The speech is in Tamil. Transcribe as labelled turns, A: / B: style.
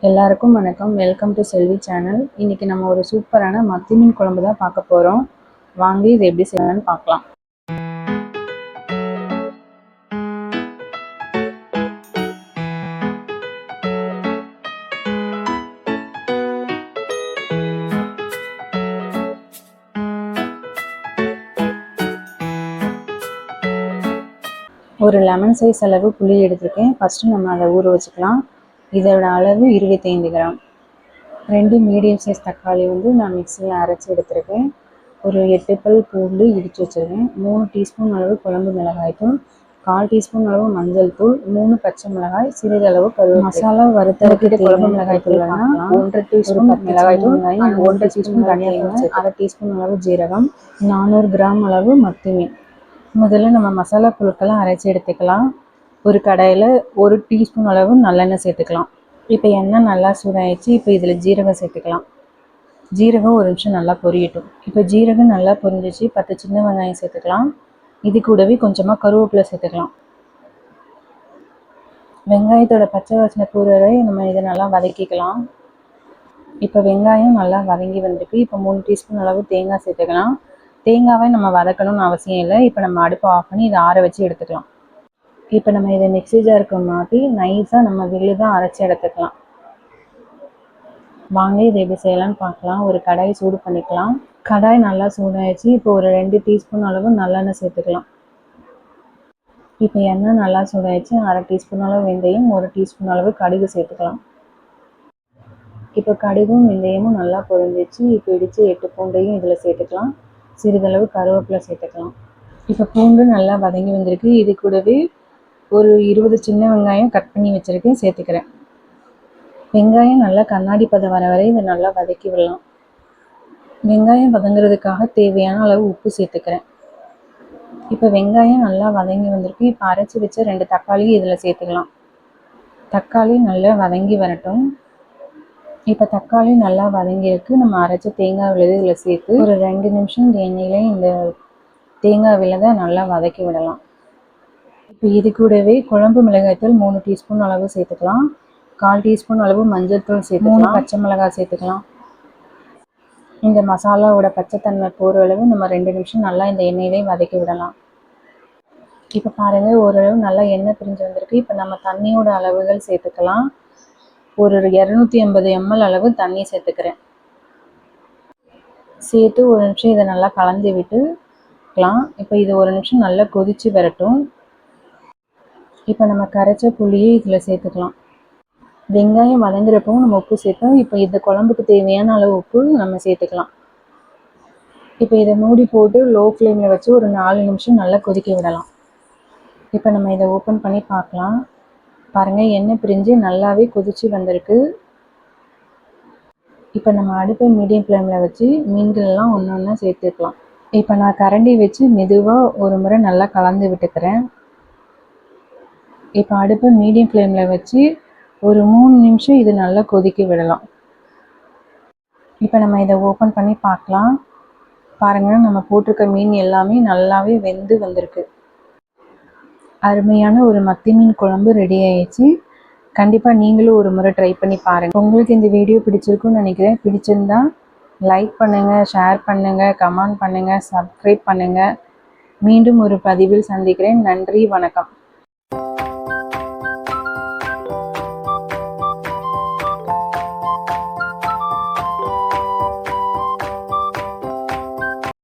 A: எல்லாருக்கும் வணக்கம். Welcome to Selvi channel. இன்னைக்கு நம்ம ஒரு சூப்பரான மத்தி மீன் குழம்பு தான் பார்க்க போகிறோம். வாங்கி இது எப்படி செய்யலாம்னு பார்க்கலாம். ஒரு லெமன் சைஸ் அளவு புளி எடுத்துருக்கேன். ஃபஸ்ட்டு நம்ம அதை ஊற வச்சுக்கலாம். இதோட அளவு 25 கிராம். 2 மீடியம் சைஸ் தக்காளி நான் மிக்சியில் அரைச்சி எடுத்துருக்கேன். ஒரு 8 பல் பூண்டு இடித்து வச்சுருக்கேன். 3 டீஸ்பூன் அளவு குழம்பு மிளகாய்த்தூள், 1/4 டீஸ்பூன் அளவு மஞ்சள் தூள், 3 பச்சை மிளகாய், சிறிதளவு கருவேப்பிலை. மசாலா வறுத்தரைக்கிட்டு குழம்பு மிளகாய் தூள் 1/2 டீஸ்பூன் மிளகாய் தூள், 1/2 டீஸ்பூன் தனியாக, 1/2 டீஸ்பூன் அளவு ஜீரகம், 400 கிராம் அளவு மத்தி மீன். முதல்ல நம்ம மசாலா பொருட்களை அரைச்சி எடுத்துக்கலாம். ஒரு கடாயில் 1 டீஸ்பூன் அளவு நல்லெண்ணெய் சேர்த்துக்கலாம். இப்போ எண்ணெய் நல்லா சூடாயிடுச்சு. இப்போ இதில் ஜீரகம் சேர்த்துக்கலாம். ஜீரகம் ஒரு நிமிஷம் நல்லா பொரியட்டும். இப்போ ஜீரகம் நல்லா பொரிஞ்சிச்சு. 10 சின்ன வெங்காயம் சேர்த்துக்கலாம். இது கூடவே கொஞ்சமாக கருவேப்பிலை சேர்த்துக்கலாம். வெங்காயத்தோட பச்சை வாசனை போகிற வரை நம்ம இதை நல்லா வதக்கிக்கலாம். இப்போ வெங்காயம் நல்லா வதங்கி வந்திருக்கு. இப்போ 3 டீஸ்பூன் அளவு தேங்காய் சேர்த்துக்கலாம். தேங்காவை நம்ம வதக்கணும்னு அவசியம் இல்லை. இப்போ நம்ம அடுப்பை ஆஃப் பண்ணி இதை ஆற வச்சு எடுத்துக்கலாம். இப்போ நம்ம இதை மிக்ஸி ஜாருக்கு மாற்றி நைஸாக நம்ம விழுதாக அரைச்சி எடுத்துக்கலாம். வாங்க இதை எப்படி செய்யலாம்னு பார்க்கலாம். ஒரு கடாய் சூடு பண்ணிக்கலாம். கடாய் நல்லா சூடாயிடுச்சு. இப்போ ஒரு 2 டீஸ்பூன் அளவு நல்லெண்ணெய் சேர்த்துக்கலாம். இப்போ எண்ணெய் நல்லா சூடாயிடுச்சு. 1/2 டீஸ்பூன் அளவு வெந்தயம், 1 டீஸ்பூன் அளவு கடுகு சேர்த்துக்கலாம். இப்போ கடுகும் வெந்தயமும் நல்லா பொரிஞ்சிச்சு. இப்போ இடித்து 8 பூண்டையும் இதில் சேர்த்துக்கலாம். சிறிதளவு கருவேப்பிலை சேர்த்துக்கலாம். இப்போ பூண்டு நல்லா வதங்கி வந்திருக்கு. இது கூடவே ஒரு 20 சின்ன வெங்காயம் கட் பண்ணி வச்சுருக்கேன், சேர்த்துக்கிறேன். வெங்காயம் நல்லா கண்ணாடி பதம் வர வரை இதை நல்லா வதக்கி விடலாம். வெங்காயம் வதங்குறதுக்காக தேவையான அளவு உப்பு சேர்த்துக்கிறேன். இப்போ வெங்காயம் நல்லா வதங்கி வந்திருக்கு. இப்போ அரைச்சி வச்ச 2 தக்காளி இதில் சேர்த்துக்கலாம். தக்காளி நல்லா வதங்கி வரட்டும். இப்போ தக்காளி நல்லா வதங்கியிருக்கு. நம்ம அரைச்ச தேங்காய் விழுது இதில் சேர்த்து ஒரு 2 நிமிஷம் இந்த எண்ணெயிலே இந்த தேங்காய் விழுதை நல்லா வதக்கி விடலாம். இப்போ இது கூடவே குழம்பு மிளகாய்த்தூள் 3 டீஸ்பூன் அளவு சேர்த்துக்கலாம். 1/4 டீஸ்பூன் அளவு மஞ்சள் தூள் சேர்த்துக்கலாம். 3 பச்சை மிளகாய் சேர்த்துக்கலாம். இந்த மசாலாவோட பச்சைத்தன்மை போகிற அளவு நம்ம 2 நிமிஷம் நல்லா இந்த எண்ணெயிலே வதக்கி விடலாம். இப்போ பாருங்கள், ஓரளவு நல்லா எண்ணெய் பிரிஞ்சு வந்திருக்கு. இப்போ நம்ம தண்ணியோட அளவுகள் சேர்த்துக்கலாம். ஒரு 250 ml அளவு தண்ணி சேர்த்துக்கிறேன். சேர்த்து ஒரு நிமிஷம் இதை நல்லா கலந்து விட்டுக்கலாம். இப்போ இது ஒரு நிமிஷம் நல்லா கொதித்து வரட்டும். இப்போ நம்ம கரைச்ச புளியை இதில் சேர்த்துக்கலாம். வெங்காயம் வதங்குறப்பவும் நம்ம உப்பு சேர்த்தோம். இப்போ இந்த குழம்புக்கு தேவையான அளவு உப்பு நம்ம சேர்த்துக்கலாம். இப்போ இதை மூடி போட்டு லோ ஃப்ளேமில் வச்சு ஒரு 4 நிமிஷம் நல்லா கொதிக்க விடலாம். இப்போ நம்ம இதை ஓப்பன் பண்ணி பார்க்கலாம். பாருங்கள், எண்ணெய் பிரிஞ்சு நல்லாவே கொதித்து வந்திருக்கு. இப்போ நம்ம அடுப்பை மீடியம் ஃப்ளேமில் வச்சு மீன்களெல்லாம் ஒன்று ஒன்றா சேர்த்துக்கலாம். இப்போ நான் கரண்டி வச்சு மெதுவாக ஒரு முறை நல்லா கலந்து விட்டுக்கிறேன். இப்போ அடுப்பை மீடியம் ஃப்ளேமில் வச்சு ஒரு 3 நிமிஷம் இது நல்லா கொதிக்க விடலாம். இப்போ நம்ம இதை ஓப்பன் பண்ணி பார்க்கலாம். பாருங்கள், நம்ம போட்டிருக்க மீன் எல்லாமே நல்லாவே வெந்து வந்திருக்கு. அருமையான ஒரு மத்தி மீன் குழம்பு ரெடி ஆயிடுச்சு. கண்டிப்பாக நீங்களும் ஒரு முறை ட்ரை பண்ணி பாருங்கள். உங்களுக்கு இந்த வீடியோ பிடிச்சிருக்குன்னு நினைக்கிறேன். பிடிச்சிருந்தா லைக் பண்ணுங்கள், ஷேர் பண்ணுங்கள், கமெண்ட் பண்ணுங்கள், சப்ஸ்கிரைப் பண்ணுங்கள். மீண்டும் ஒரு பதிவில் சந்திக்கிறேன். நன்றி, வணக்கம்.